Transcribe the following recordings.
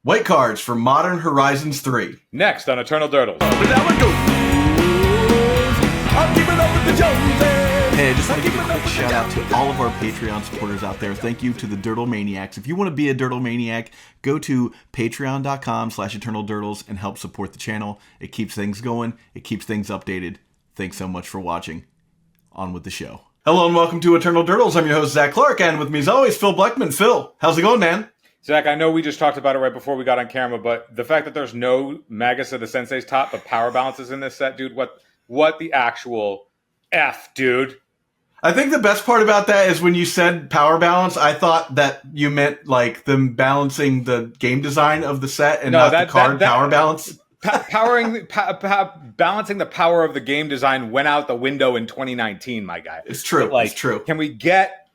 White cards for Modern Horizons 3. Next on Eternal Durdles. Hey, I just want to give a quick shout out to all of our Patreon supporters out there. Thank you to the Durdle Maniacs. If you want to be a Durdle Maniac, go to patreon.com/eternaldurdles and help support the channel. It keeps things going. It keeps things updated. Thanks so much for watching. On with the show. Hello and welcome to Eternal Durdles. I'm your host, Zach Clark, and with me as always, Phil Bleckman. Phil, how's it going, man? Zach, I know we just talked about it right before we got on camera, but the fact that there's no Magus of the Sensei's top, but power balances in this set, dude, what the actual F, dude? I think the best part about that is when you said power balance, I thought that you meant like them balancing the game design of the set and not the card power balance. Balancing the power of the game design went out the window in 2019, my guy. It's true. Like, it's true. Can we get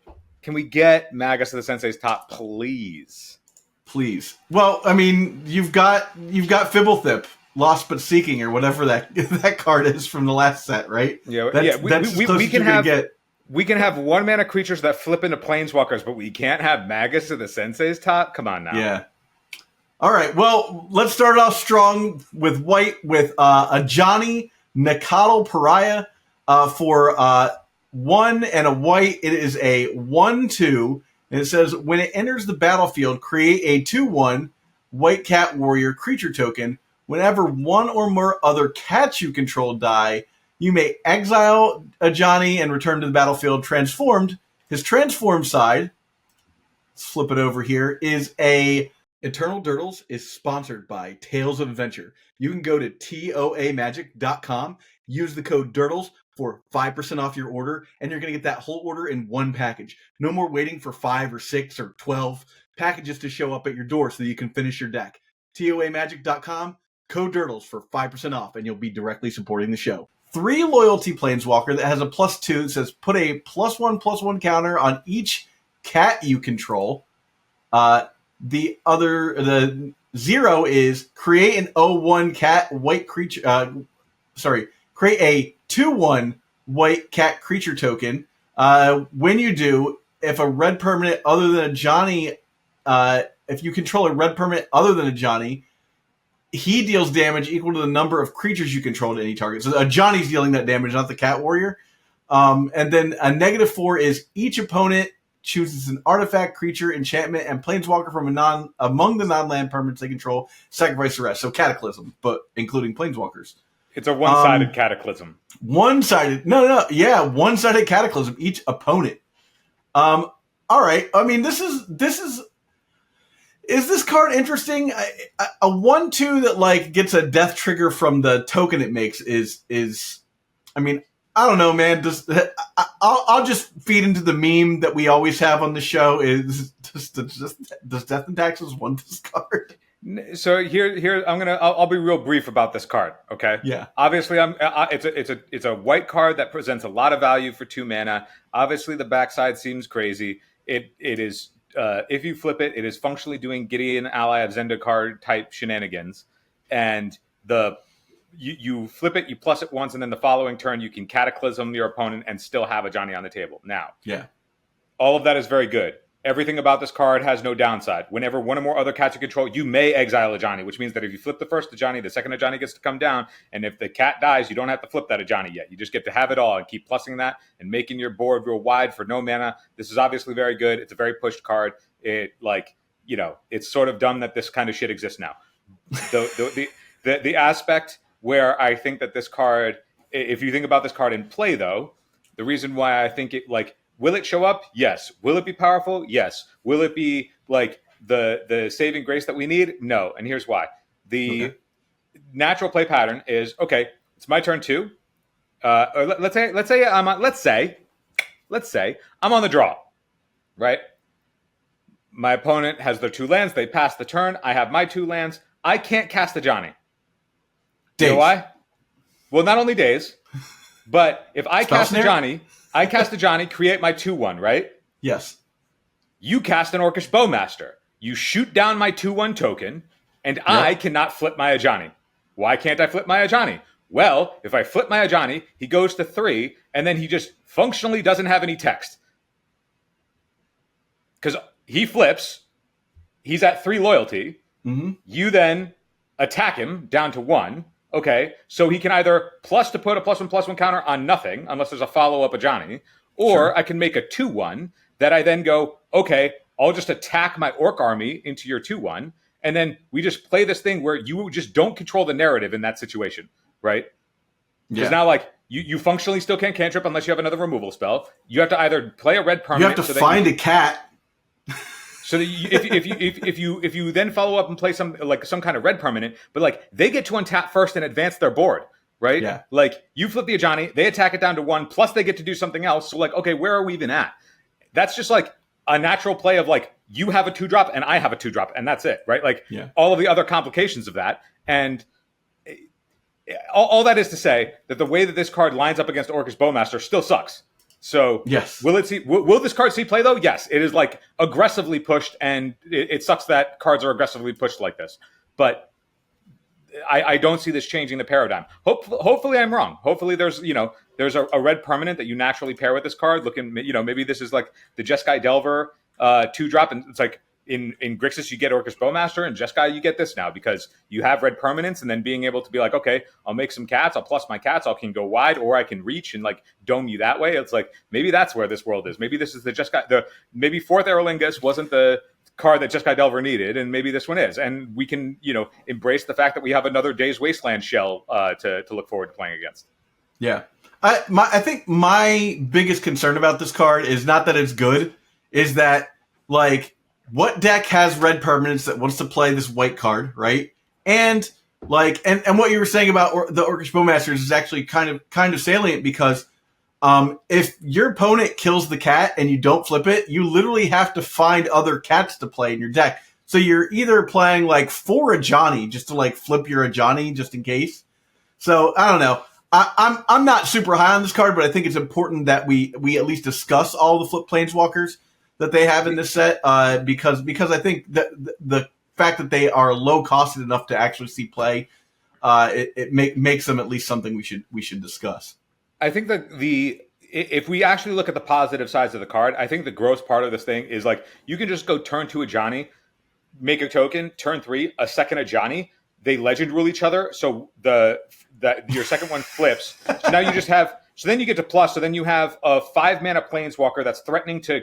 Magus of the Sensei's top, please? Please. Well, I mean, you've got Fibblethip, Lost But Seeking, or whatever that card is from the last set, right? Yeah, We can have 1-mana creatures that flip into planeswalkers, but we can't have Magus of the Sensei's top? Come on now. Yeah. All right, well, let's start off strong with white with Ajani, Nacatl, Pariah for 1 and a white. It is a 1/2, and it says, when it enters the battlefield, create a 2/1 white cat warrior creature token. Whenever one or more other cats you control die, you may exile Ajani and return to the battlefield transformed. His transformed side, let's flip it over here, is a... Eternal Durdles is sponsored by Tales of Adventure. You can go to toamagic.com, use the code Durdles for 5% off your order, and you're going to get that whole order in one package. No more waiting for 5 or 6 or 12 packages to show up at your door so that you can finish your deck. toamagic.com, code Durdles for 5% off, and you'll be directly supporting the show. 3 loyalty planeswalker that has a +2 that says put a +1/+1 counter on each cat you control. The 0 is create an 0/1 cat white creature. Create a 2/1 white cat creature token. When you do, if a red permanent other than Ajani, if you control a red permanent other than Ajani, he deals damage equal to the number of creatures you control to any target. So Ajani's dealing that damage, not the cat warrior. And then a -4 is each opponent chooses an artifact, creature, enchantment, and planeswalker from among the non-land permanents they control, sacrifice the rest. So Cataclysm, but including planeswalkers. It's a one-sided Cataclysm. One-sided. No. Yeah, one-sided Cataclysm, each opponent. All right. I mean, is this card interesting? A 1/2 that like gets a death trigger from the token it makes is I mean, I don't know, man. I'll just feed into the meme that we always have on the show. Does Death and Taxes want this card? So here I'll be real brief about this card. Okay. Yeah. Obviously, it's a white card that presents a lot of value for 2 mana. Obviously, the backside seems crazy. It is if you flip it, it is functionally doing Gideon Ally of Zendikar type shenanigans, and You flip it, you plus it once, and then the following turn you can Cataclysm your opponent and still have Ajani on the table. Now, yeah, all of that is very good. Everything about this card has no downside. Whenever one or more other cats you control, you may exile Ajani, which means that if you flip the first Ajani, the second Ajani gets to come down, and if the cat dies, you don't have to flip that Ajani yet. You just get to have it all and keep plussing that and making your board real wide for no mana. This is obviously very good. It's a very pushed card. It's sort of dumb that this kind of shit exists now. The aspect where I think that this card, if you think about this card in play, though, the reason why I think it, like, will it show up? Yes. Will it be powerful? Yes. Will it be, like, the saving grace that we need? No. And here's why. The natural play pattern is, okay, it's my turn 2. Let's say I'm on the draw, right? My opponent has their 2 lands. They pass the turn. I have my 2 lands. I can't cast Ajani. Days. You know why? Well, not only days, but if I cast Ajani, create my 2/1, right? Yes. You cast an Orcish Bowmaster. You shoot down my 2/1 token, and I cannot flip my Ajani. Why can't I flip my Ajani? Well, if I flip my Ajani, he goes to 3, and then he just functionally doesn't have any text. Because he flips, he's at 3 loyalty, Mm-hmm. You then attack him down to 1. Okay, so he can either plus to put a +1/+1 counter on nothing, unless there's a follow-up Ajani, or Sure. I can make a 2/1 that I then go, okay, I'll just attack my orc army into your 2/1, and then we just play this thing where you just don't control the narrative in that situation, right? Because now, like, you functionally still can't cantrip unless you have another removal spell. You have to either play a red permanent. You have to find a cat. So that if you then follow up and play some kind of red permanent, but like they get to untap first and advance their board, right? Yeah. Like you flip the Ajani, they attack it down to 1, plus they get to do something else. So like, okay, where are we even at? That's just like a natural play of like you have a 2-drop and I have a 2-drop, and that's it, right? Like all of the other complications of that. And all that is to say that the way that this card lines up against Orcish Bowmaster still sucks. So yes, will this card see play though? Yes, it is like aggressively pushed, and it sucks that cards are aggressively pushed like this. But I don't see this changing the paradigm. Hopefully I'm wrong. Hopefully there's a red permanent that you naturally pair with this card. Maybe this is like the Jeskai Delver 2-drop, and it's like in Grixis you get Orcish Bowmaster, and Jeskai you get this now because you have red permanents, and then being able to be like, okay, I'll make some cats, I'll plus my cats, I can go wide, or I can reach and like dome you that way. It's like maybe that's where this world is. Maybe this is the Jeskai. Maybe 4th Aerolingus wasn't the card that Jeskai Delver needed, and maybe this one is, and we can embrace the fact that we have another Days Wasteland shell to look forward to playing against. Yeah, I think my biggest concern about this card is not that it's good, is that like, what deck has red permanents that wants to play this white card, right? And like, and what you were saying about the Orcish Bowmasters is actually kind of salient, because if your opponent kills the cat and you don't flip it, you literally have to find other cats to play in your deck. So you're either playing like 4 Ajani just to like flip your Ajani just in case. So I don't know. I'm not super high on this card, but I think it's important that we at least discuss all the flip planeswalkers that they have in this set, because I think that the fact that they are low costed enough to actually see play, it makes them at least something we should discuss. I think that if we actually look at the positive sides of the card, I think the gross part of this thing is like you can just go turn 2 Ajani, make a token, turn 3, a second Ajani, they legend rule each other, so your second one flips. So now you just have, so then you get to plus, so then you have a 5-mana planeswalker that's threatening to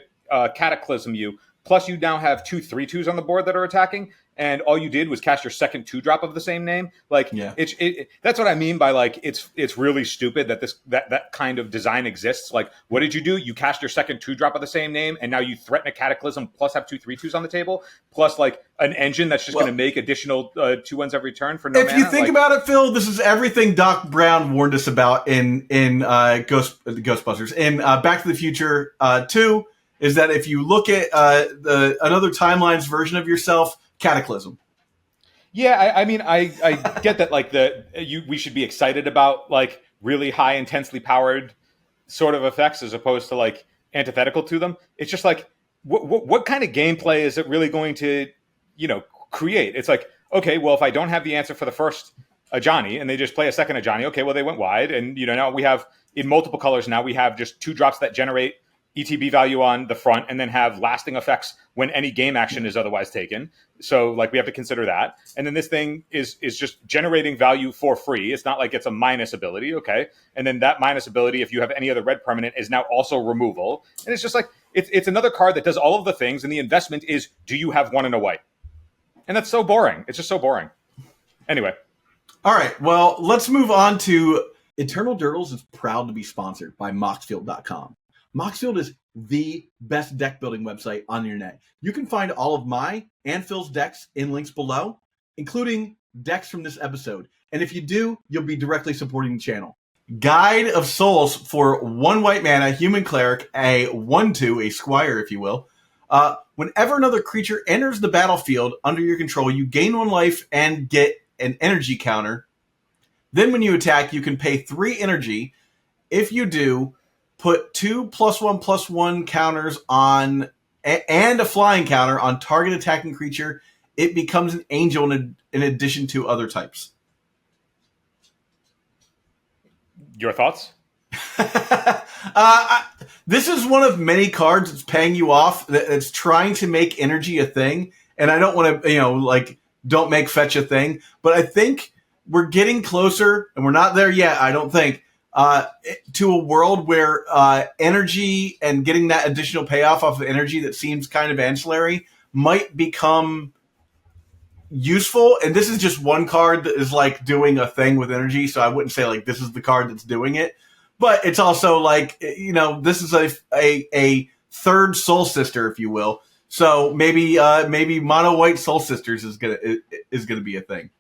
cataclysm you, plus you now have 2 3/2s on the board that are attacking, and all you did was cast your second 2-drop of the same name. Like, that's what I mean by like it's really stupid that that kind of design exists. Like, what did you do? You cast your second 2-drop of the same name, and now you threaten a cataclysm plus have 2 3/2s on the table, plus like an engine that's just going to make additional 2/1s every turn for no mana. If you think about it, Phil, this is everything Doc Brown warned us about in Ghostbusters. In Back to the Future 2, is that if you look at another timeline's version of yourself, Cataclysm. Yeah, I mean, I get that. Like we should be excited about like really high, intensely powered sort of effects as opposed to like antithetical to them. It's just like what kind of gameplay is it really going to create? It's like, okay, well, if I don't have the answer for the first Ajani and they just play a second Ajani, okay, well they went wide, and now we have in multiple colors. Now we have just 2 drops that generate ETB value on the front and then have lasting effects when any game action is otherwise taken. So like we have to consider that. And then this thing is just generating value for free. It's not like it's a minus ability. Okay. And then that minus ability, if you have any other red permanent, is now also removal. And it's just like, it's another card that does all of the things. And the investment is, do you have 1 and a white? And that's so boring. It's just so boring. Anyway. All right. Well, let's move on to Eternal Durdles is proud to be sponsored by Moxfield.com. Moxfield is the best deck building website on the internet. You can find all of my and Phil's decks in links below, including decks from this episode. And if you do, you'll be directly supporting the channel. Guide of Souls for 1 white mana, human cleric, a 1/2, a squire, if you will. Whenever another creature enters the battlefield under your control, you gain 1 life and get an energy counter. Then when you attack, you can pay 3 energy. If you do, put 2 +1/+1 counters on, and a flying counter on target attacking creature. It becomes an angel in addition to other types. Your thoughts? This is one of many cards that's paying you off, that's trying to make energy a thing. And I don't want to, don't make fetch a thing. But I think we're getting closer, and we're not there yet, I don't think, to a world where energy and getting that additional payoff off of energy that seems kind of ancillary might become useful. And this is just one card that is like doing a thing with energy, so I wouldn't say like this is the card that's doing it. But it's also like, this is a third Soul Sister, if you will. So maybe mono white Soul Sisters is gonna be a thing.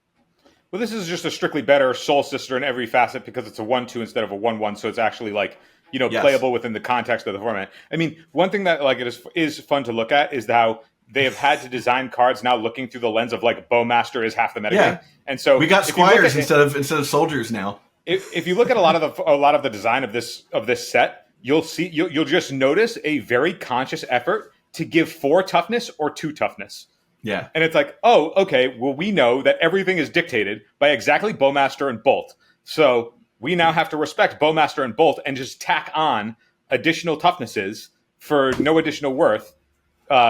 Well, this is just a strictly better Soul Sister in every facet because it's a 1/2 instead of a 1/1, so it's actually like Yes. playable within the context of the format. I mean, one thing that like it is fun to look at is how they have had to design cards now looking through the lens of like Bowmaster is half the metagame, Yeah. and so We got squires instead of soldiers now. If you look at a lot of the design of this set, you'll just notice a very conscious effort to give 4 toughness or 2 toughness. Yeah. And it's like, oh, okay, well, we know that everything is dictated by exactly Bowmaster and Bolt. So we now have to respect Bowmaster and Bolt and just tack on additional toughnesses for no additional worth,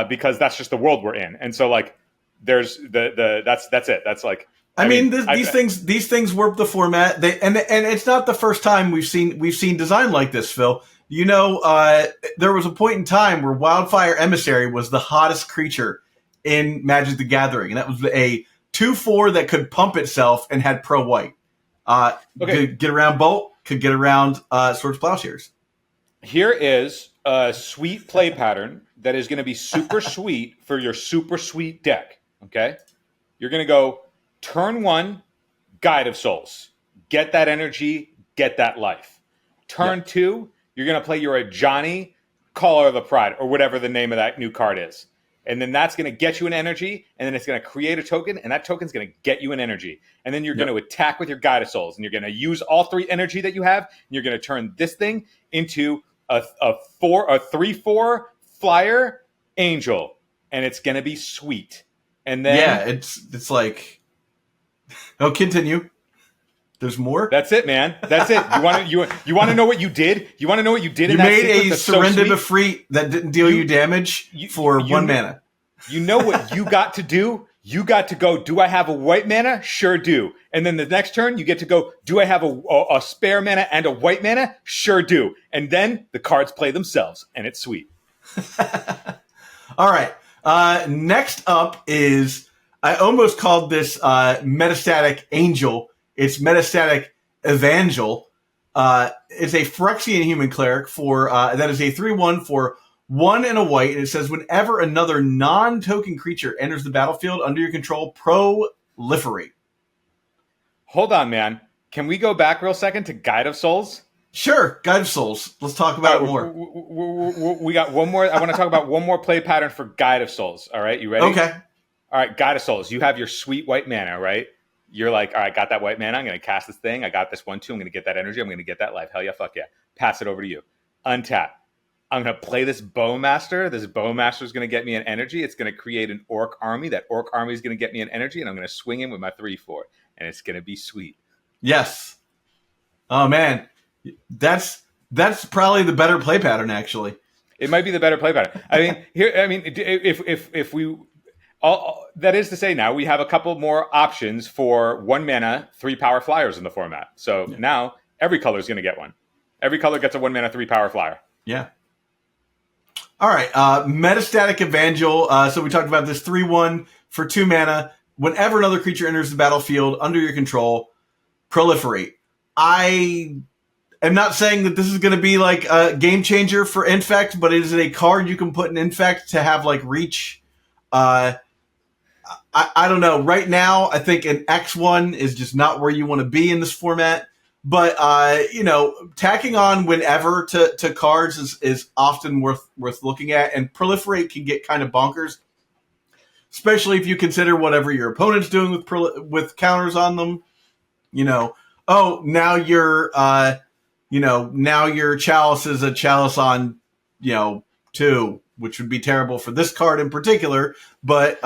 because that's just the world we're in. And so like there's that's it. That's like these things warp the format. And it's not the first time we've seen design like this, Phil. There was a point in time where Wildfire Emissary was the hottest creature in Magic the Gathering, and that was a 2/4 that could pump itself and had pro white. Could get around Bolt, could get around Swords Plowshares. Here is a sweet play pattern that is going to be super sweet for your super sweet deck. Okay, you're going to go turn 1, Guide of Souls, get that energy, get that life. Turn 2, you're going to play your Ajani, Caller of the Pride, or whatever the name of that new card is. And then that's going to get you an energy, and then it's going to create a token, and that token's going to get you an energy. And then you're going to attack with your Guide of Souls, and you're going to use all 3 energy that you have, and you're going to turn this thing into a 3/4 flyer angel, and it's going to be sweet. And then it's like, oh, continue. There's more. That's it, man. That's it. You want to know what you did? You want to know what you did? You made a Surrender Befreet that didn't deal you damage for 1 mana. You know what you got to do? You got to go, do I have a white mana? Sure do. And then the next turn, you get to go, do I have a spare mana and a white mana? Sure do. And then the cards play themselves, and it's sweet. All right. Next up is, I almost called this Metastatic Angel. It's Metastatic Evangel. It's a Phyrexian human cleric that is a 3/1 for 1 and a white, and it says whenever another non-token creature enters the battlefield under your control, proliferate. Hold on, man. Can we go back real second to Guide of Souls? Sure, Guide of Souls. Let's talk about it more. We got one more. I want to talk about one more play pattern for Guide of Souls. All right, you ready? Okay. All right, Guide of Souls. You have your sweet white mana, right? You're like, all right, got that white mana. I'm going to cast this thing. I got this 1/2. I'm going to get that energy. I'm going to get that life. Hell yeah, fuck yeah. Pass it over to you. Untap. I'm going to play this Bowmaster. This Bowmaster is going to get me an energy. It's going to create an Orc army. That Orc army is going to get me an energy, and I'm going to swing in with my 3/4, and it's going to be sweet. Yes. Oh man, that's probably the better play pattern. Actually, it might be the better play pattern. If we. That is to say, now we have a couple more options for 1 mana, 3 power flyers in the format. So now every color is going to get one. Every color gets a 1 mana, 3 power flyer. Yeah. All right. Metastatic Evangel. So we talked about this 3/1 for 2 mana. Whenever another creature enters the battlefield under your control, proliferate. I am not saying that this is going to be like a game changer for Infect, but it is a card you can put in Infect to have like reach. I don't know. Right now, I think an X1 is just not where you want to be in this format. But tacking on whenever to cards is often worth looking at, and proliferate can get kind of bonkers, especially if you consider whatever your opponent's doing with counters on them. Now your chalice is a chalice on 2. Which would be terrible for this card in particular, but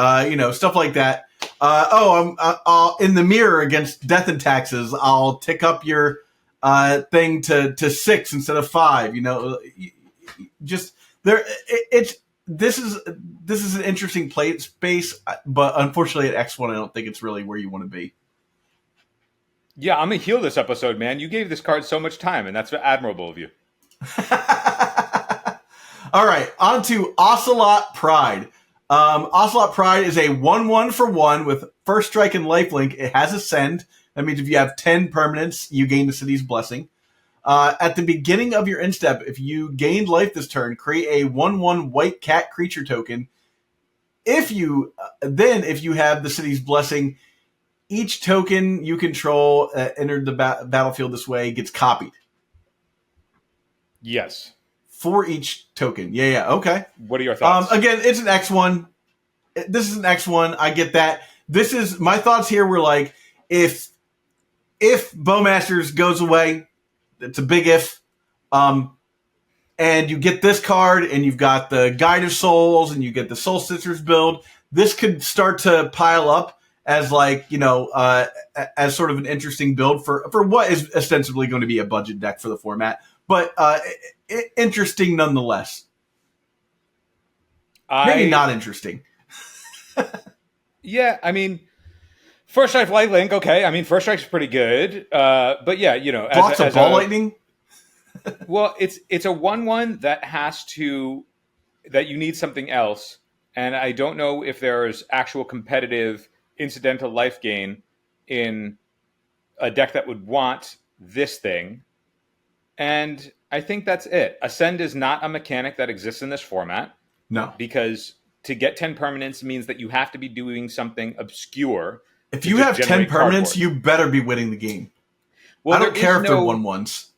stuff like that. I'll in the mirror against Death and Taxes, I'll tick up your thing to 6 instead of 5. Just there. this is an interesting play space, but unfortunately at X1, I don't think it's really where you want to be. Yeah, I'm gonna heal this episode, man. You gave this card so much time, and that's admirable of you. All right, on to Ocelot Pride. Ocelot Pride is a 1/1 for 1 with first strike and lifelink. It has Ascend. That means if you have 10 permanents, you gain the city's blessing. At the beginning of your end step, if you gained life this turn, create a 1/1 white cat creature token. If you have the city's blessing, each token you control entered the battlefield this way gets copied. Yes. For each token. Yeah, okay. What are your thoughts? Again, it's an X1. This is an X1. I get that. My thoughts here were like, if Bowmasters goes away, it's a big if, and you get this card, and you've got the Guide of Souls, and you get the Soul Sisters build, this could start to pile up as as sort of an interesting build for what is ostensibly going to be a budget deck for the format. But interesting nonetheless. Maybe not interesting. Yeah, I mean, First Strike Light Link, okay. I mean, First Strike's pretty good. But yeah, Blocks of ball lightning? Well, it's a 1/1 that you need something else. And I don't know if there's actual competitive incidental life gain in a deck that would want this thing. And I think that's it. Ascend is not a mechanic that exists in this format. No. Because to get 10 permanents means that you have to be doing something obscure. If you have 10 permanents, you better be winning the game. Well, I don't care if they're 1/1s.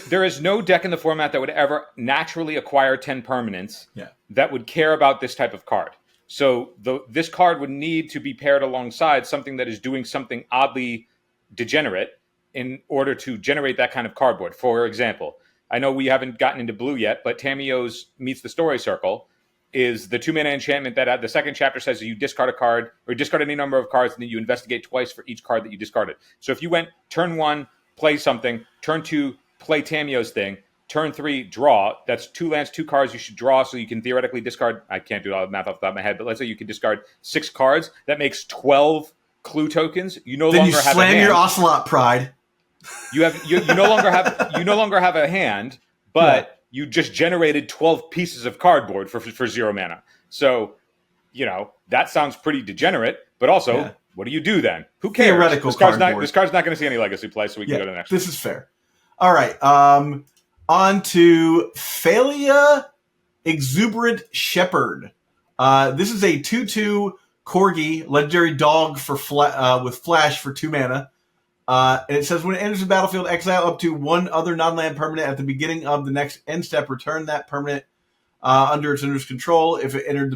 There is no deck in the format that would ever naturally acquire 10 permanents that would care about this type of card. So this card would need to be paired alongside something that is doing something oddly degenerate in order to generate that kind of cardboard. For example, I know we haven't gotten into blue yet, but Tamiyo's Meets the Story Circle is the 2-mana enchantment that the second chapter says that you discard a card or discard any number of cards and then you investigate twice for each card that you discarded. So if you went turn 1, play something, turn 2, play Tamiyo's thing, turn 3, draw, that's 2 lands, 2 cards you should draw so you can theoretically discard, I can't do all the math off the top of my head, but let's say you can discard 6 cards, that makes 12 clue tokens. You no longer have a hand. Then you slam your Ocelot Pride. You no longer have a hand, but you just generated 12 pieces of cardboard for 0 mana. So, that sounds pretty degenerate, but also, what do you do then? Who cares? Theoretical cardboard. This card's not going to see any legacy play, so we can go to the next one. This is fair. All right. On to Phelia, Exuberant Shepherd. This is a 2/2 Corgi, legendary dog with flash for 2 mana. And it says when it enters the battlefield, exile up to 1 other non-land permanent at the beginning of the next end step. Return that permanent under its owner's control. If it entered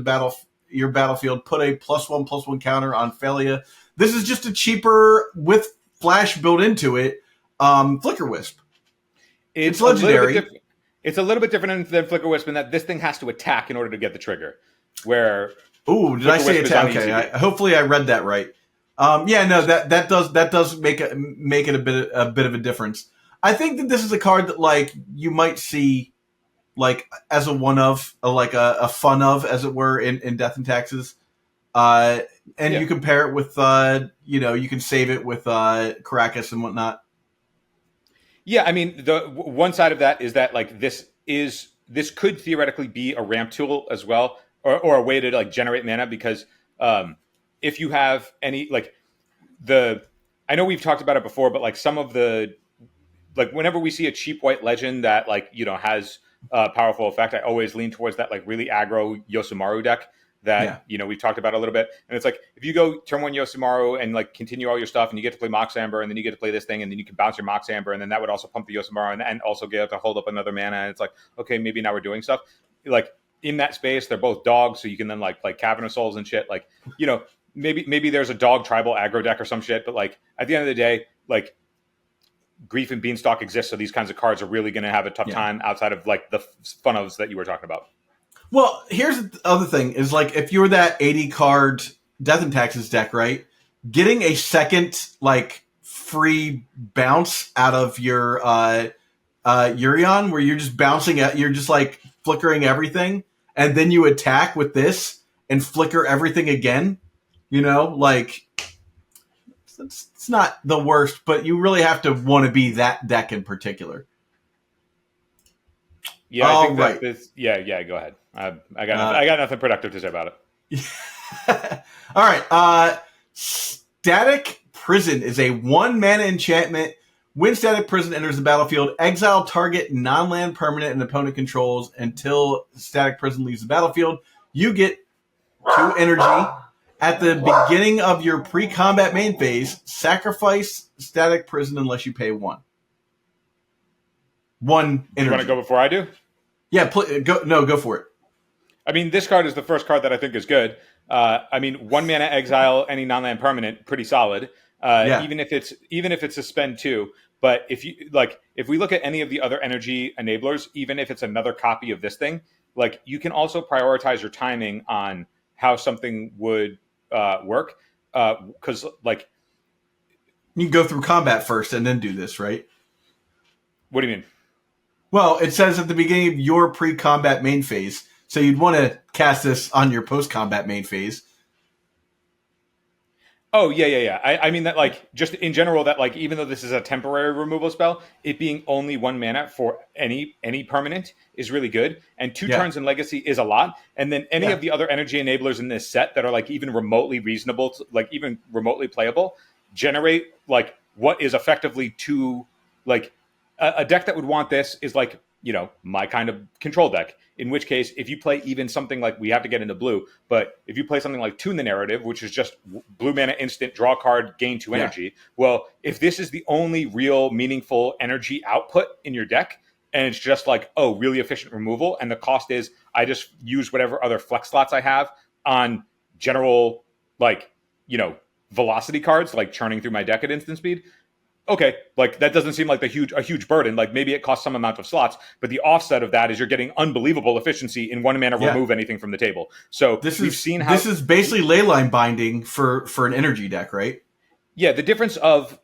your battlefield, put a +1/+1 counter on Phelia. This is just a cheaper with flash built into it. Flicker Wisp. It's legendary. It's a little bit different than Flicker Wisp in that this thing has to attack in order to get the trigger. Did I say attack? Okay. Hopefully I read that right. That does make it a bit of a difference. I think that this is a card that you might see as a one of a fun of, as it were, in Death and Taxes. You compare it with you can save it with Caracas and whatnot. Yeah, I mean the one side of that is that this could theoretically be a ramp tool as well, or a way to generate mana because if you have any I know we've talked about it before, but some of the whenever we see a cheap white legend that has a powerful effect, I always lean towards that really aggro Yoshimaru deck that we've talked about a little bit. And it's if you go turn 1 Yoshimaru and continue all your stuff, and you get to play Mox Amber, and then you get to play this thing, and then you can bounce your Mox Amber, and then that would also pump the Yoshimaru and also get to hold up another mana. And it's okay, maybe now we're doing stuff. In that space, they're both dogs, so you can then play Cavern of Souls and shit. Maybe there's a dog tribal aggro deck or some shit, but at the end of the day, Grief and Beanstalk exist, so these kinds of cards are really going to have a tough time outside of the fun-ofs that you were talking about. Well, here's the other thing is like, if you're that 80 card Death and Taxes deck, right? Getting a second like free bounce out of your Urion, where you're just bouncing at, you're just like flickering everything and then you attack with this and flicker everything again, like it's not the worst, but you really have to want to be that deck in particular. Yeah, I think that this. Yeah. Go ahead. I got nothing productive to say about it. All right. Static Prison is a 1-mana enchantment. When Static Prison enters the battlefield, exile target non-land permanent and opponent controls until Static Prison leaves the battlefield. You get 2 energy. At the beginning of your pre-combat main phase, sacrifice Static Prison unless you pay 1. 1 energy. You want to go before I do? Yeah, go for it. I mean, this card is the first card that I think is good. 1 mana exile any non-land permanent, pretty solid. Even if it's a spend 2. But if we look at any of the other energy enablers, even if it's another copy of this thing, like you can also prioritize your timing on how something would work. Because like you can go through combat first and then do this, right? What do you mean? Well, it says at the beginning of your pre-combat main phase, so you'd want to cast this on your post-combat main phase. Oh, yeah. I mean that, like, just in general, that, like, even though this is a temporary removal spell, it being only 1 mana for any permanent is really good. And 2 turns in Legacy is a lot. And then any of the other energy enablers in this set that are, like, even remotely reasonable, like, even remotely playable, generate, like, what is effectively 2, like, a deck that would want this is, like, my kind of control deck. In which case, if you play even something like, we have to get into blue, but if you play something like Tune the Narrative, which is just blue mana instant, draw card, gain 2 energy. Well, if this is the only real meaningful energy output in your deck, and it's just like, really efficient removal, and the cost is I just use whatever other flex slots I have on general, like, velocity cards, like churning through my deck at instant speed. Okay, like that doesn't seem like a huge burden. Like maybe it costs some amount of slots, but the offset of that is you're getting unbelievable efficiency in 1 mana remove anything from the table. So this is basically Leyline Binding for an energy deck, right? Yeah, the difference between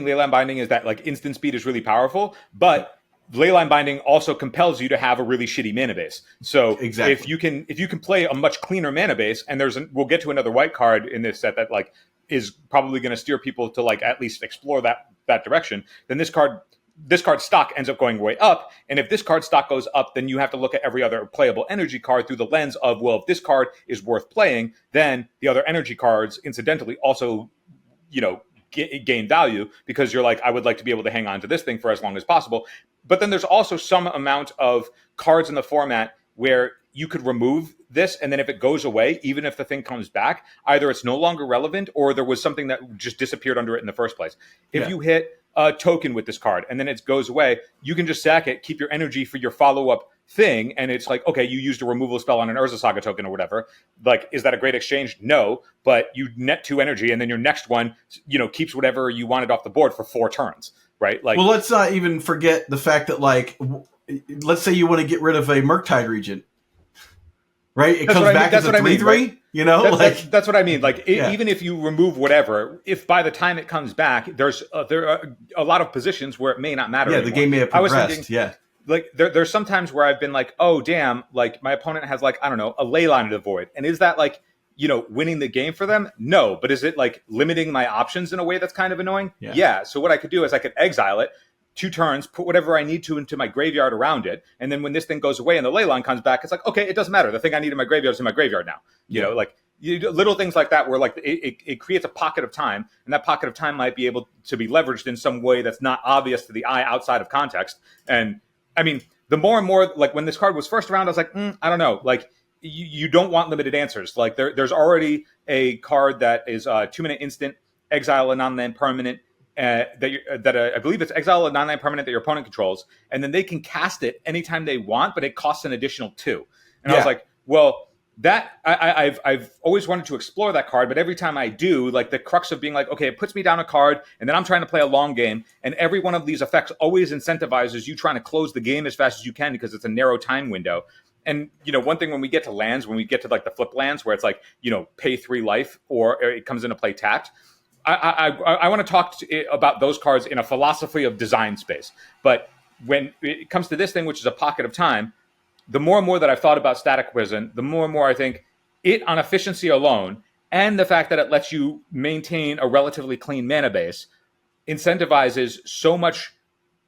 Leyline Binding is that like instant speed is really powerful, but Leyline Binding also compels you to have a really shitty mana base. So if you can play a much cleaner mana base, and we'll get to another white card in this set that like is probably going to steer people to like at least explore that direction, then this card stock ends up going way up. And if this card stock goes up, then you have to look at every other playable energy card through the lens of, well, if this card is worth playing, then the other energy cards incidentally also, gain value, because you're like, I would like to be able to hang on to this thing for as long as possible. But then there's also some amount of cards in the format where you could remove this, and then if it goes away, even if the thing comes back, either it's no longer relevant or there was something that just disappeared under it in the first place. If you hit a token with this card and then it goes away, you can just sack it, keep your energy for your follow-up thing, and it's like, okay, you used a removal spell on an Urza Saga token or whatever. Like, is that a great exchange? No, but you net 2 energy, and then your next one, keeps whatever you wanted off the board for 4 turns, right? Like, well, let's not even forget the fact that, like, let's say you want to get rid of a Murktide Regent. Right, it comes back as a 3/3. Right? That's what I mean. Like, even if you remove whatever, if by the time it comes back, there are a lot of positions where it may not matter. Yeah, anymore. The game may have progressed. I was thinking, like there's some times where I've been like, oh damn, like my opponent has like, I don't know, a Leyline of the Void, and is that like winning the game for them? No, but is it like limiting my options in a way that's kind of annoying? Yeah. So what I could do is I could exile it. 2 turns, put whatever I need to into my graveyard around it, and then when this thing goes away and the Leyline comes back, it's like, okay, it doesn't matter. The thing I need in my graveyard is in my graveyard now. Little things like that where like it creates a pocket of time, and that pocket of time might be able to be leveraged in some way that's not obvious to the eye outside of context. And I mean, the more and more, like when this card was first around, I was like, I don't know, like you don't want limited answers. Like there's already a card that is 2 minute instant, exile a non-land permanent. I believe it's exile a non-land permanent that your opponent controls, and then they can cast it anytime they want, but it costs an additional 2. And I was like, well, that I've always wanted to explore that card, but every time I do, like the crux of being like, okay, it puts me down a card, and then I'm trying to play a long game, and every one of these effects always incentivizes you trying to close the game as fast as you can because it's a narrow time window. And, one thing when we get to lands, when we get to like the flip lands where it's like, pay 3 life or it comes into play tapped, I want to talk about those cards in a philosophy of design space. But when it comes to this thing, which is a pocket of time, the more and more that I've thought about Static Prison, the more and more I think it on efficiency alone, and the fact that it lets you maintain a relatively clean mana base, incentivizes so much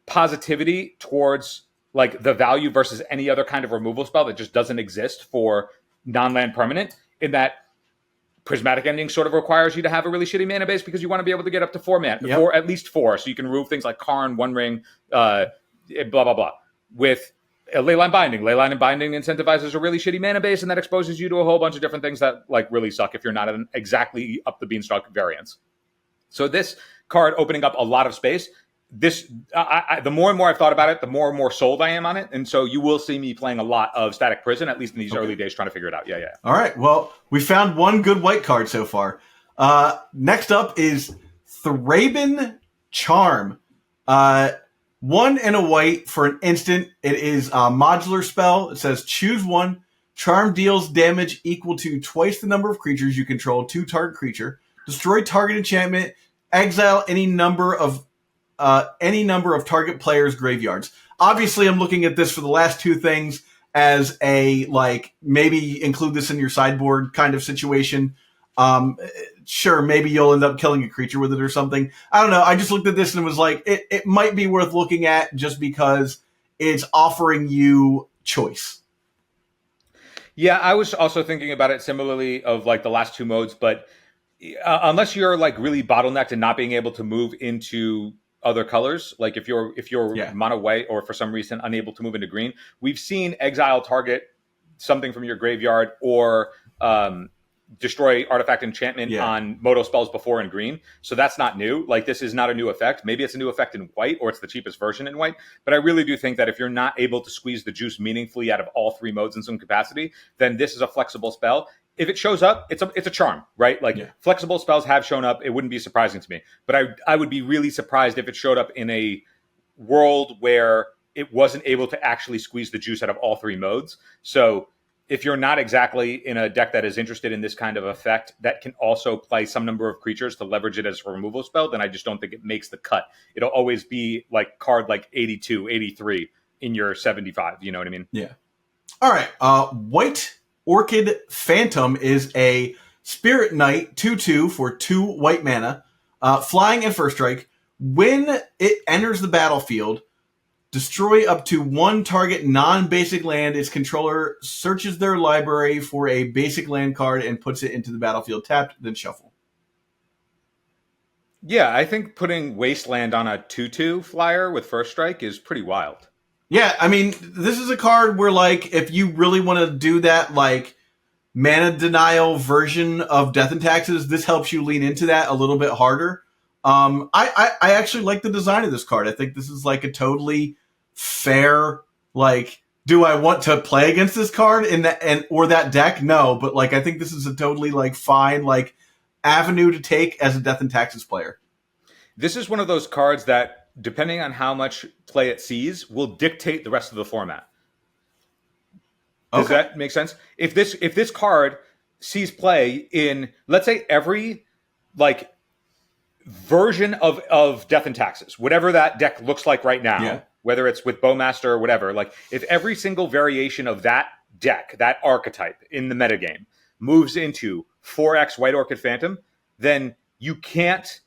positivity towards like the value versus any other kind of removal spell that just doesn't exist for non-land permanent, in that Prismatic Ending sort of requires you to have a really shitty mana base because you want to be able to get up to 4 mana, Yep. at least 4, so you can remove things like Karn, One Ring, blah, blah, blah. With a Leyline Binding incentivizes a really shitty mana base, and that exposes you to a whole bunch of different things that like really suck if you're not an exactly up the beanstalk variance. So this card opening up a lot of space, the more and more I've thought about it, the more and more sold I am on it. And so you will see me playing a lot of Static Prison, at least in these early days, trying to figure it out. Yeah. All right. Well, we found one good white card so far. Next up is Thraben Charm. 1 and a white for an instant. It is a modular spell. It says choose 1. Charm deals damage equal to twice the number of creatures you control to target creature. Destroy target enchantment. Exile any number of target players' graveyards. Obviously, I'm looking at this for the last two things as a, like, maybe include this in your sideboard kind of situation. Sure, maybe you'll end up killing a creature with it or something. I don't know. I just looked at this and was like, it might be worth looking at just because it's offering you choice. Yeah, I was also thinking about it similarly of like the last two modes, but unless you're like really bottlenecked and not being able to move into other colors, like if you're mono white or for some reason unable to move into green, we've seen exile target something from your graveyard or destroy artifact enchantment on moto spells before in green. So that's not new. Like this is not a new effect. Maybe it's a new effect in white, or it's the cheapest version in white. But I really do think that if you're not able to squeeze the juice meaningfully out of all three modes in some capacity, then this is a flexible spell. If it shows up, it's a charm, right? Like flexible spells have shown up. It wouldn't be surprising to me, but I would be really surprised if it showed up in a world where it wasn't able to actually squeeze the juice out of all three modes. So if you're not exactly in a deck that is interested in this kind of effect that can also play some number of creatures to leverage it as a removal spell, then I just don't think it makes the cut. It'll always be like card like 82, 83 in your 75. You know what I mean? Yeah. All right. White Orchid Phantom is a Spirit Knight 2/2 for 2 white mana, flying and first strike. When it enters the battlefield, destroy up to 1 target non-basic land. Its controller searches their library for a basic land card and puts it into the battlefield tapped, then shuffle. Yeah, I think putting Wasteland on a 2/2 flyer with first strike is pretty wild. Yeah, I mean, this is a card where, like, if you really want to do that, like, mana denial version of Death and Taxes, this helps you lean into that a little bit harder. I actually like the design of this card. I think this is like a totally fair, like, do I want to play against this card in that or that deck? No, but like I think this is a totally like fine like avenue to take as a Death and Taxes player. This is one of those cards that, depending on how much play it sees, will dictate the rest of the format. Does that make sense? If this card sees play in, let's say, every like version of Death and Taxes, whatever that deck looks like right now, whether it's with Bowmaster or whatever, like if every single variation of that deck, that archetype in the metagame moves into 4X White Orchid Phantom, then you can't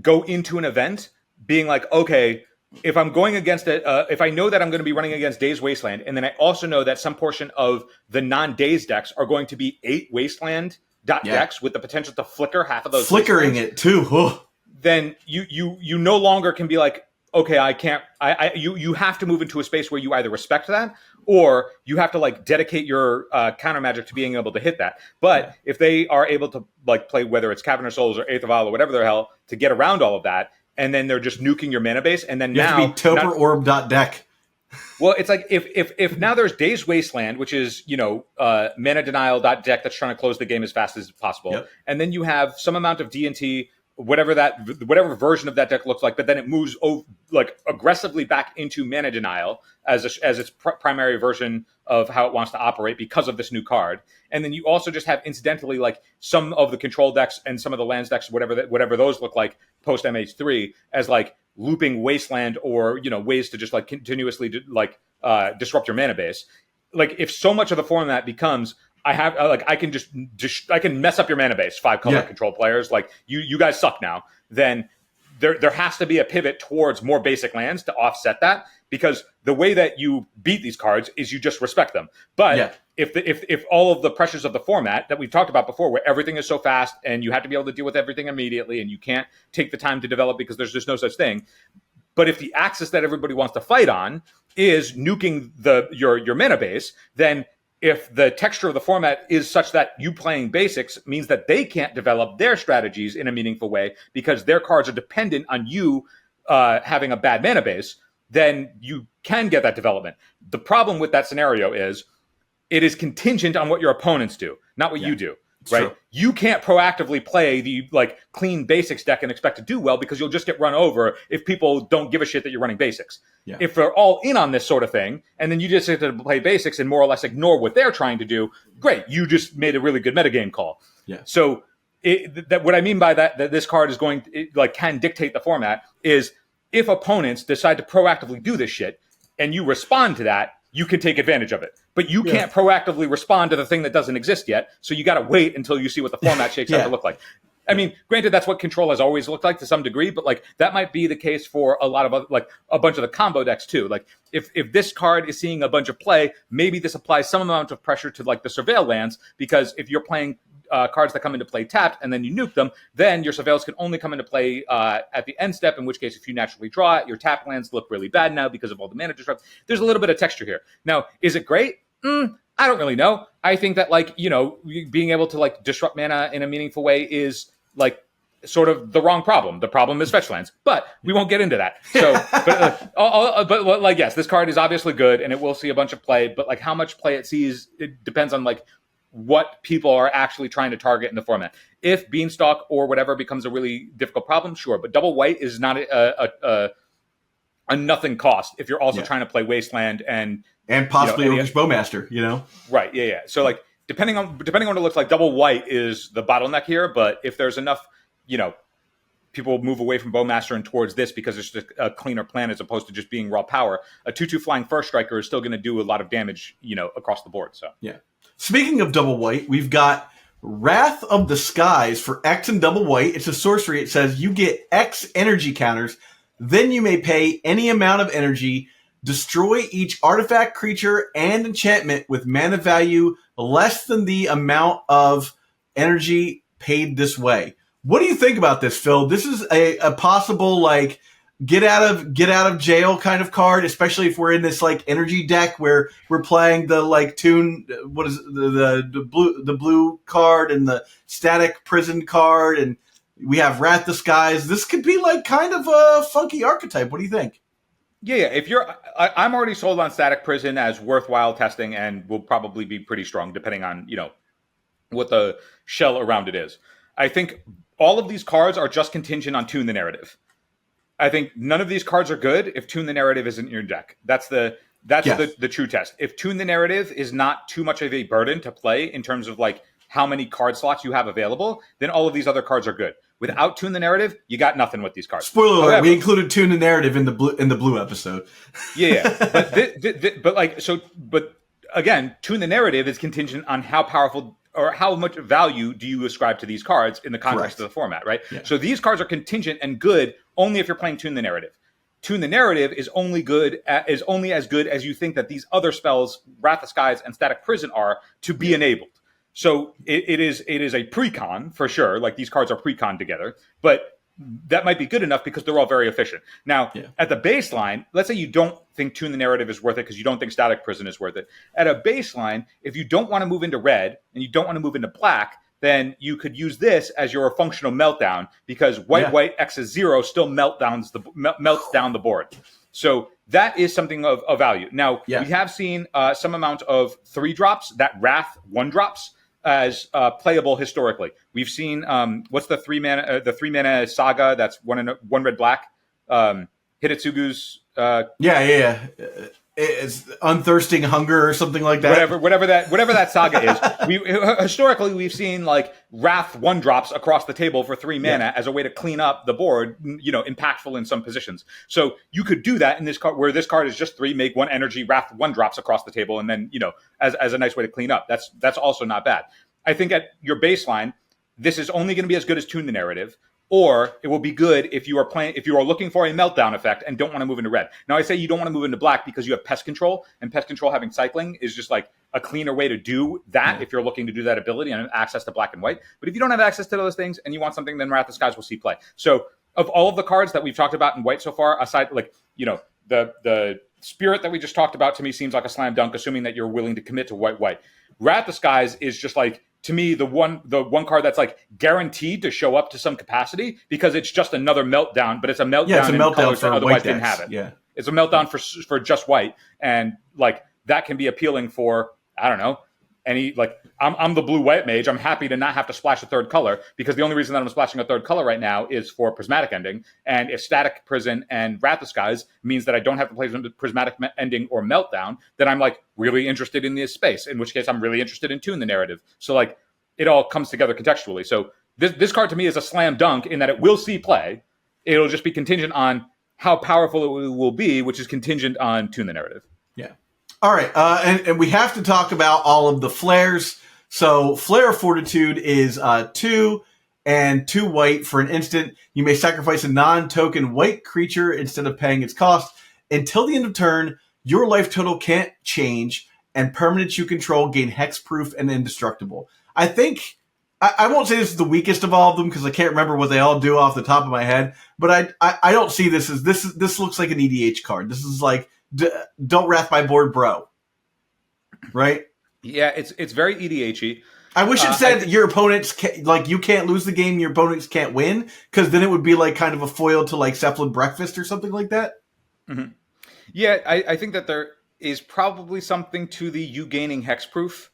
go into an event being like, okay, if I'm going against it, if I know that I'm going to be running against Daze Wasteland, and then I also know that some portion of the non-Daze decks are going to be 8 Wasteland decks with the potential to flicker half of those flickering it too. Ugh. Then you no longer can be like, okay, I can't. You have to move into a space where you either respect that or you have to like dedicate your counter magic to being able to hit that. But if they are able to like play whether it's Cavern Souls or Eighth of Isle or whatever the hell to get around all of that, and then they're just nuking your mana base, and then you have to be Toper Orb deck. Well, it's like if now there's Daze Wasteland, which is mana denial deck that's trying to close the game as fast as possible, and then you have some amount of D&T, whatever version of that deck looks like, but then it moves like aggressively back into mana denial as its primary version of how it wants to operate because of this new card. And then you also just have incidentally like some of the control decks and some of the lands decks, whatever those look like post MH3 as like looping Wasteland or ways to just like continuously like disrupt your mana base. like if so much of the format becomes I can just I can mess up your mana base, 5 color control players. Like you guys suck now. Then there has to be a pivot towards more basic lands to offset that, because the way that you beat these cards is you just respect them. But if all of the pressures of the format that we've talked about before, where everything is so fast and you have to be able to deal with everything immediately and you can't take the time to develop because there's just no such thing. But if the axis that everybody wants to fight on is nuking your mana base, then if the texture of the format is such that you playing basics means that they can't develop their strategies in a meaningful way because their cards are dependent on you having a bad mana base, then you can get that development. The problem with that scenario is it is contingent on what your opponents do, not what you do. Right? True. You can't proactively play the clean basics deck and expect to do well because you'll just get run over if people don't give a shit that you're running basics. Yeah. If they're all in on this sort of thing, and then you just have to play basics and more or less ignore what they're trying to do, great. You just made a really good metagame call. Yeah. So what I mean by that this card is can dictate the format is if opponents decide to proactively do this shit and you respond to that, you can take advantage of it. But you can't proactively respond to the thing that doesn't exist yet. So you got to wait until you see what the format shakes out to look like. I mean, granted, that's what Control has always looked like to some degree, but that might be the case for a lot of other, a bunch of the combo decks too. Like if this card is seeing a bunch of play, maybe this applies some amount of pressure to the surveil lands, because if you're playing cards that come into play tapped and then you nuke them, then your surveils can only come into play at the end step, in which case if you naturally draw it, your tap lands look really bad now because of all the mana disrupt. There's a little bit of texture here. Now, is it great? I don't really know. I think that being able to disrupt mana in a meaningful way is sort of the wrong problem. The problem is fetch lands, but we won't get into that. So, yes, this card is obviously good and it will see a bunch of play, but how much play it sees, it depends on what people are actually trying to target in the format. If Beanstalk or whatever becomes a really difficult problem, sure, but double white is not a nothing cost if you're also trying to play Wasteland and possibly Orcish Bowmaster, Right, yeah. So depending on what it looks like, double white is the bottleneck here, but if there's enough, people move away from Bowmaster and towards this because it's just a cleaner plan as opposed to just being raw power, a 2/2 flying first striker is still going to do a lot of damage, across the board. So yeah. Speaking of double white, we've got Wrath of the Skies for X and double white. It's a sorcery. It says you get X energy counters, then you may pay any amount of energy, destroy each artifact, creature, and enchantment with mana value less than the amount of energy paid this way. What do you think about this, Phil? This is a possible get out of jail kind of card, especially if we're in this energy deck where we're playing the tune. What is it, the blue card and the static prison card, and we have Wrath the Skies. This could be kind of a funky archetype. What do you think? Yeah. If I'm already sold on static prison as worthwhile testing and will probably be pretty strong depending on what the shell around it is. I think all of these cards are just contingent on Tune the Narrative. I think none of these cards are good if Tune the Narrative isn't in your deck. That's the true test. If Tune the Narrative is not too much of a burden to play in terms of how many card slots you have available, then all of these other cards are good. Without Tune the Narrative, you got nothing with these cards. Spoiler alert, we included Tune the Narrative in the blue episode. Yeah. But again, Tune the Narrative is contingent on how powerful or how much value do you ascribe to these cards in the context of the format, right? Yeah. So these cards are contingent and good only if you're playing Tune the Narrative. Tune the Narrative is only as good as you think that these other spells, Wrath of Skies and Static Prison, are to be enabled. So it is a precon for sure. These cards are precon together, but that might be good enough because they're all very efficient. Now, at the baseline, let's say you don't think Tune the Narrative is worth it because you don't think Static Prison is worth it. At a baseline, if you don't want to move into red and you don't want to move into black, then you could use this as your functional meltdown, because white X is 0 still melts down the board. So that is something of value. Now, we have seen some amount of 3-drops, that Wrath 1-drops, as playable historically. We've seen what's the 3-mana saga that's one red black, Hitotsugu's is Unthirsting Hunger or something like that. Whatever that saga is. Historically we've seen like Wrath 1-drops across the table for 3 mana as a way to clean up the board, impactful in some positions. So you could do that in this card, where this card is just 3, make 1 energy, Wrath 1-drops across the table, and then as a nice way to clean up. That's also not bad. I think at your baseline, this is only going to be as good as Tune the Narrative. Or it will be good if you are looking for a meltdown effect and don't want to move into red. Now I say you don't want to move into black because you have pest control, and pest control having cycling is just like a cleaner way to do that if you're looking to do that ability and access to black and white. But if you don't have access to those things and you want something, then Wrath of Skies will see play. So of all of the cards that we've talked about in white so far, aside the Spirit that we just talked about, to me seems like a slam dunk, assuming that you're willing to commit to white. Wrath of Skies is just like, to me, the one card that's like guaranteed to show up to some capacity, because it's just another meltdown, but it's a meltdown in colors that otherwise didn't have it. Yeah, it's a meltdown for just white, and like that can be appealing for, I don't know, any, like I'm the blue-white mage. I'm happy to not have to splash a third color, because the only reason that I'm splashing a third color right now is for Prismatic Ending. And if Static Prison and Wrath of Skies means that I don't have to play Prismatic Ending or Meltdown, then I'm like really interested in this space, in which case I'm really interested in Tune the Narrative. So like it all comes together contextually. So this card to me is a slam dunk in that it will see play. It'll just be contingent on how powerful it will be, which is contingent on Tune the Narrative. Yeah. All right, and we have to talk about all of the flares. So Flare of Fortitude is 2 and 2 white for an instant. You may sacrifice a non-token white creature instead of paying its cost. Until the end of turn, your life total can't change, and permanents you control gain hexproof and indestructible. I think, I won't say this is the weakest of all of them, because I can't remember what they all do off the top of my head, but I don't see this as, this looks like an EDH card. This is like, don't wrath my board, bro. Right? Yeah, it's very EDH-y. I wish it said your opponents you can't lose the game, your opponents can't win, because then it would be like kind of a foil to like Cephalid Breakfast or something like that. Mm-hmm. Yeah, I think that there is probably something to the you gaining hexproof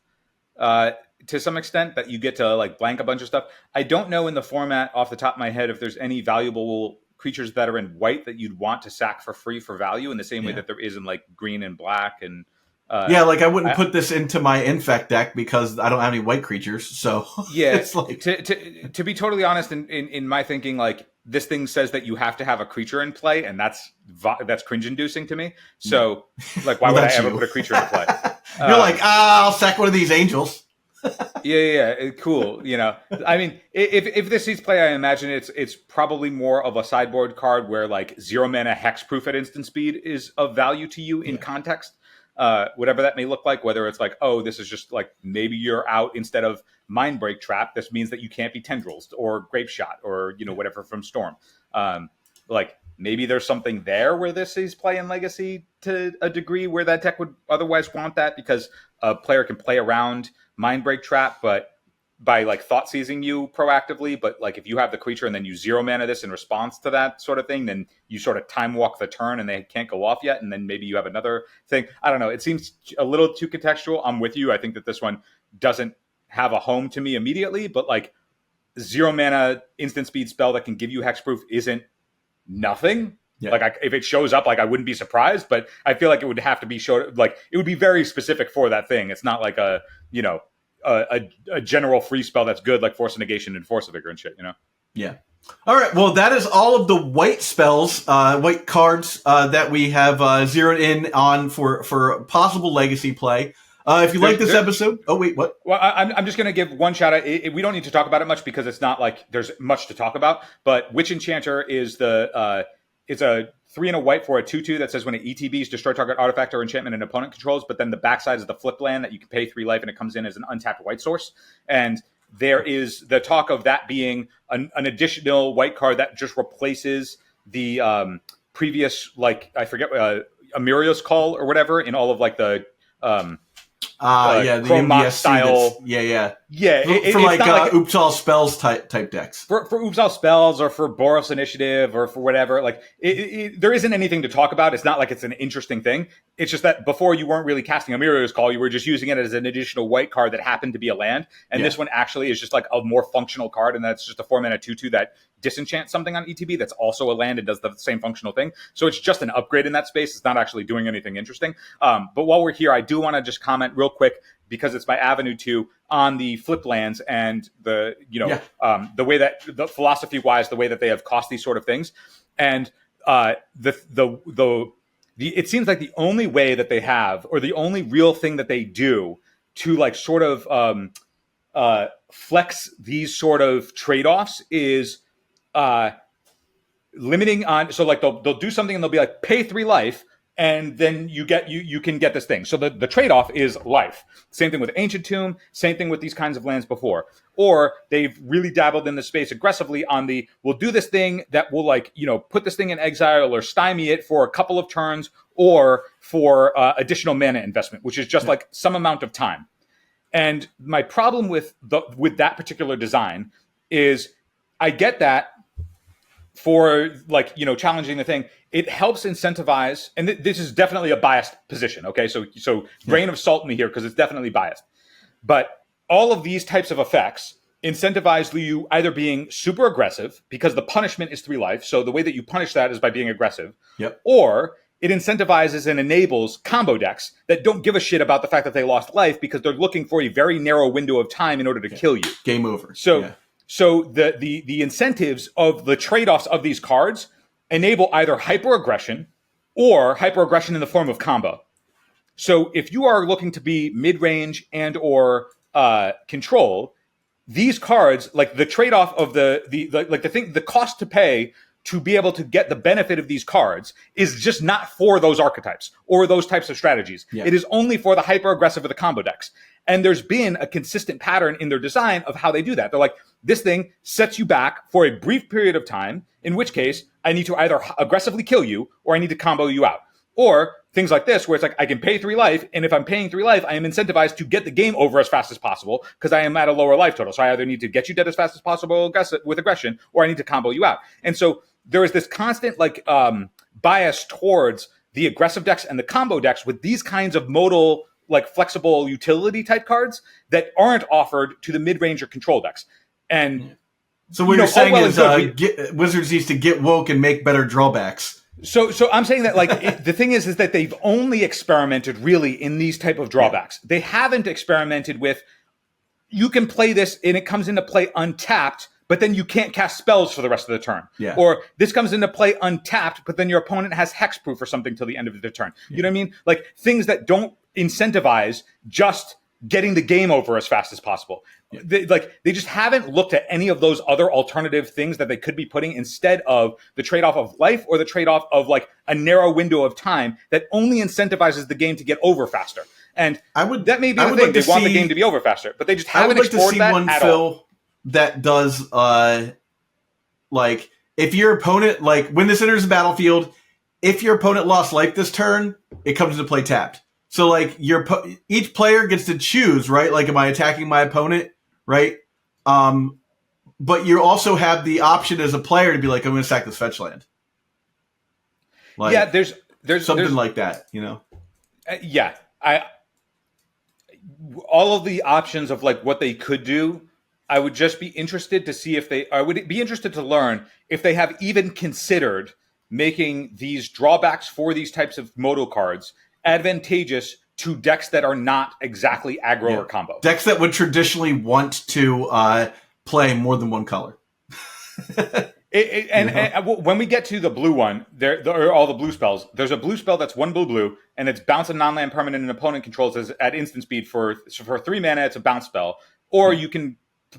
to some extent, that you get to like blank a bunch of stuff. I don't know in the format off the top of my head if there's any valuable creatures that are in white that you'd want to sack for free for value in the same way that there is in like green and black. And like I wouldn't put this into my Infect deck because I don't have any white creatures. So yeah, it's like, to be totally honest, in my thinking, like this thing says that you have to have a creature in play, and that's cringe-inducing to me. So like, why would I ever put a creature in play? You're like, I'll sack one of these angels. Yeah, cool. I mean, if this sees play, I imagine it's probably more of a sideboard card where like 0 mana hexproof at instant speed is of value to you in context. Whatever that may look like, whether it's like, oh, this is just like maybe you're out instead of Mindbreak Trap. This means that you can't be Tendrils or Grape Shot or whatever from Storm. Like maybe there's something there where this is play in Legacy to a degree where that deck would otherwise want that, because a player can play around Mindbreak Trap, but by like thought seizing you proactively. But like if you have the creature and then you 0 mana this in response to that sort of thing, then you sort of time walk the turn and they can't go off yet, and then maybe you have another thing. I don't know. It seems a little too contextual. I'm with you. I think that this one doesn't have a home to me immediately, but like 0 mana instant speed spell that can give you hexproof isn't nothing. Yeah. Like if it shows up, like I wouldn't be surprised, but I feel like it would have to be showed, like it would be very specific for that thing. It's not like a general free spell that's good, like Force of Negation and Force of Vigor and shit, Yeah. All right. Well, that is all of the white spells, white cards that we have zeroed in on for possible Legacy play. If you like this episode, oh wait, what? Well, I'm just going to give one shout out. We don't need to talk about it much because it's not like there's much to talk about. But Witch Enchanter is it's a 3 and a white for a 2/2 that says when it ETBs, destroy target artifact or enchantment an opponent controls. But then the backside is the flip land that you can pay 3 life, and it comes in as an untapped white source. And there is the talk of that being an additional white card that just replaces the previous, like I forget, Amirios Call or whatever in all of like the the Chrome MDSC style, Yeah, for like Oops All Spells type decks. For Oops All Spells or for Boros Initiative or for whatever, like there isn't anything to talk about. It's not like it's an interesting thing. It's just that before you weren't really casting a Mirror's Call, you were just using it as an additional white card that happened to be a land. And this one actually is just like a more functional card, and that's just a 4-mana 2/2 that disenchants something on ETB that's also a land and does the same functional thing. So it's just an upgrade in that space. It's not actually doing anything interesting. But while we're here, I do want to just comment real quick, because it's my avenue to, on the flip lands and the way that the philosophy wise, the way that they have cost these sort of things. And it seems like the only way that they have, or the only real thing that they do to like sort of flex these sort of trade-offs is limiting on. So like they'll do something and they'll be like, pay 3 life, and then you can get this thing. So the trade-off is life. Same thing with Ancient Tomb, same thing with these kinds of lands before. Or they've really dabbled in the space aggressively on we'll do this thing that will put this thing in exile or stymie it for a couple of turns, or for additional mana investment, which is just like some amount of time. And my problem with that particular design is, I get that for challenging the thing, it helps incentivize, and this is definitely a biased position. Okay, so grain of salt me here, because it's definitely biased. But all of these types of effects incentivize you either being super aggressive, because the punishment is 3 life. So the way that you punish that is by being aggressive. Yep. Or it incentivizes and enables combo decks that don't give a shit about the fact that they lost life, because they're looking for a very narrow window of time in order to kill you. Game over. So the incentives of the trade-offs of these cards enable either hyper-aggression or hyper-aggression in the form of combo. So if you are looking to be mid-range and or control, these cards, like the trade-off of the cost to pay to be able to get the benefit of these cards is just not for those archetypes or those types of strategies. Yeah. It is only for the hyper-aggressive or the combo decks. And there's been a consistent pattern in their design of how they do that. They're like, this thing sets you back for a brief period of time, in which case I need to either aggressively kill you or I need to combo you out. Or things like this, where it's like, I can pay 3 life, and if I'm paying 3 life, I am incentivized to get the game over as fast as possible, because I am at a lower life total. So I either need to get you dead as fast as possible with aggression, or I need to combo you out. And so there is this constant bias towards the aggressive decks and the combo decks with these kinds of modal, flexible utility type cards that aren't offered to the mid-range or control decks. And so what you're saying is Wizards needs to get woke and make better drawbacks. So I'm saying that the thing is that they've only experimented really in these type of drawbacks. They haven't experimented with, you can play this and it comes into play untapped, but then you can't cast spells for the rest of the turn. Yeah. Or this comes into play untapped, but then your opponent has hexproof or something till the end of the turn. Yeah. You know what I mean? Like things that don't incentivize just getting the game over as fast as possible. Yeah. They just haven't looked at any of those other alternative things that they could be putting instead of the trade-off of life, or the trade-off of a narrow window of time that only incentivizes the game to get over faster. And that may be the thing. They want the game to be over faster, but they just haven't explored that at all. That does if your opponent, when this enters the battlefield, if your opponent lost life this turn, it comes into play tapped. So each player gets to choose, right? Am I attacking my opponent, right? But you also have the option as a player to be like, I'm going to sack this fetch land. There's something like that, all of the options of what they could do. I would just be interested to see I would be interested to learn if they have even considered making these drawbacks for these types of modal cards advantageous to decks that are not exactly aggro or combo. Decks that would traditionally want to play more than one color. And when we get to the blue one, there are all the blue spells. There's a blue spell that's 1 blue, and it's bounce a non-land permanent an opponent controls at instant speed for 3 mana. It's a bounce spell, or you can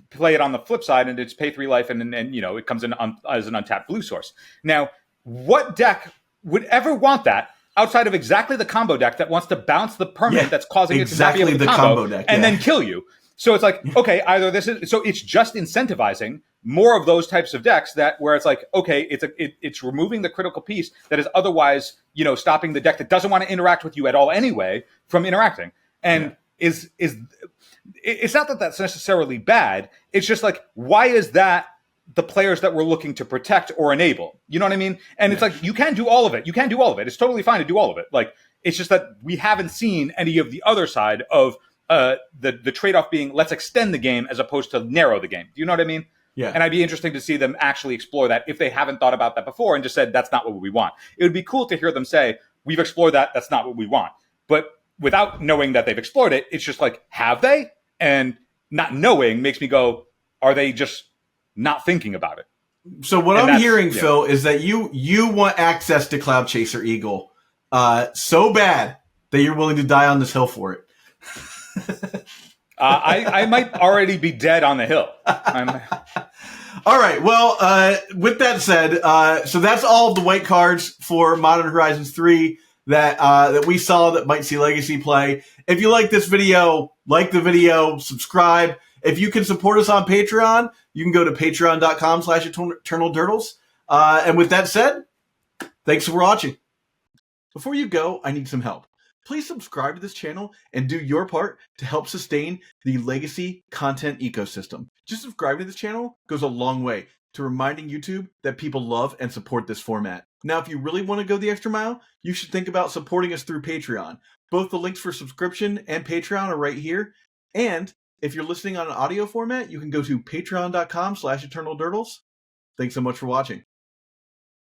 play it on the flip side and it's pay 3 life, and it comes in as an untapped blue source. Now, what deck would ever want that outside of exactly the combo deck that wants to bounce the permanent that's causing it to not be able to combo deck, and then kill you? So it's okay, either this is, so it's just incentivizing more of those types of decks where it's okay, it's removing the critical piece that is otherwise, stopping the deck that doesn't want to interact with you at all anyway from interacting. And it's not that that's necessarily bad. It's just like, why is that the players that we're looking to protect or enable? You know what I mean? And it's like, you can do all of it. You can do all of it. It's totally fine to do all of it. Like, it's just that we haven't seen any of the other side of the trade-off being, let's extend the game as opposed to narrow the game. Do you know what I mean? Yeah. And I'd be interested to see them actually explore that if they haven't thought about that before and just said, that's not what we want. It would be cool to hear them say, we've explored that. That's not what we want. But without knowing that they've explored it, it's just like, have they? And not knowing makes me go, are they just not thinking about it? So what I'm hearing, Phil, is that you want access to Cloud Chaser Eagle so bad that you're willing to die on this hill for it. I might already be dead on the hill. All right. Well, with that said, so that's all of the white cards for Modern Horizons 3 that we saw that might see Legacy play. If you like this video, like the video, subscribe. If you can support us on Patreon, you can go to patreon.com/eternaldurdles. And with that said, thanks for watching. Before you go, I need some help. Please subscribe to this channel and do your part to help sustain the Legacy content ecosystem. Just subscribing to this channel goes a long way to reminding YouTube that people love and support this format. Now, if you really want to go the extra mile, you should think about supporting us through Patreon. Both the links for subscription and Patreon are right here. And if you're listening on an audio format, you can go to patreon.com/eternaldurdles. Thanks so much for watching.